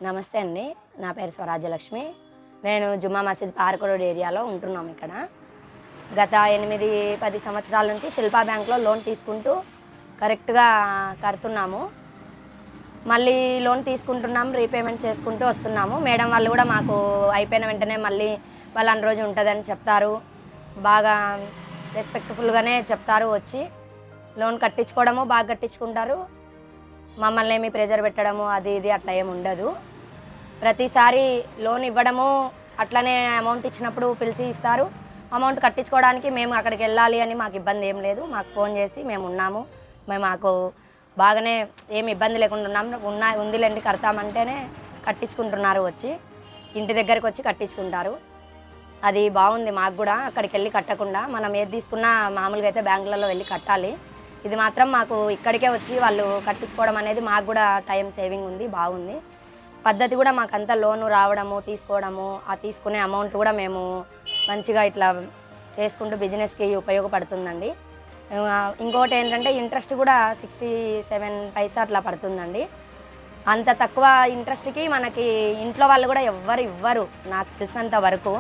నమస్తే అండి. నా పేరు స్వరాజ్యలక్ష్మి. నేను జుమ్మా మసీద్ పార్క్ రోడ్ ఏరియాలో ఉంటున్నాం ఇక్కడ. గత 8, 10 సంవత్సరాల నుంచి శిల్పా బ్యాంక్‌లో లోన్ తీసుకుంటూ కరెక్ట్‌గా కడుతున్నాము. మళ్ళీ లోన్ తీసుకుంటున్నాం, రీపేమెంట్ చేసుకుంటూ వస్తున్నాము. మేడం వాళ్ళు కూడా మాకు అయిపోయిన వెంటనే మళ్ళీ పలానా రోజు ఉంటుందని చెప్తారు. బాగా రెస్పెక్ట్‌ఫుల్‌గానే చెప్తారు వచ్చి. లోన్ కట్టించుకోవడము బాగా కట్టించుకుంటారు. మమ్మల్ని ఏమి ప్రెజర్ పెట్టడము అది ఇది అట్లా ఏమి ఉండదు. ప్రతిసారి లోన్ ఇవ్వడము అట్లనే అమౌంట్ ఇచ్చినప్పుడు పిలిచి ఇస్తారు. అమౌంట్ కట్టించుకోవడానికి మేము అక్కడికి వెళ్ళాలి అని మాకు ఇబ్బంది ఏం లేదు. మాకు ఫోన్ చేసి మేము ఉన్నాము, మాకు బాగానే ఏమి ఇబ్బంది లేకుండా ఉందిలేండి కడతామంటేనే కట్టించుకుంటున్నారు. వచ్చి ఇంటి దగ్గరికి వచ్చి కట్టించుకుంటారు. అది బాగుంది. మాకు కూడా అక్కడికి వెళ్ళి కట్టకుండా మనం ఏది తీసుకున్నా మామూలుగా అయితే బ్యాంకులలో వెళ్ళి కట్టాలి. ఇది మాత్రం మాకు ఇక్కడికే వచ్చి వాళ్ళు కట్టించుకోవడం అనేది మాకు కూడా టైం సేవింగ్ ఉంది, బాగుంది. పద్ధతి కూడా మాకంతా లోను రావడము, తీసుకోవడము, ఆ తీసుకునే అమౌంట్ కూడా మేము మంచిగా ఇట్లా చేసుకుంటూ బిజినెస్కి ఉపయోగపడుతుందండి. ఇంకోటి ఏంటంటే ఇంట్రెస్ట్ కూడా 67 పైసా అట్లా పడుతుందండి. అంత తక్కువ ఇంట్రెస్ట్కి మనకి ఇంట్లో వాళ్ళు కూడా ఎవ్వరు ఇవ్వరు నాకు తెలిసినంత వరకు.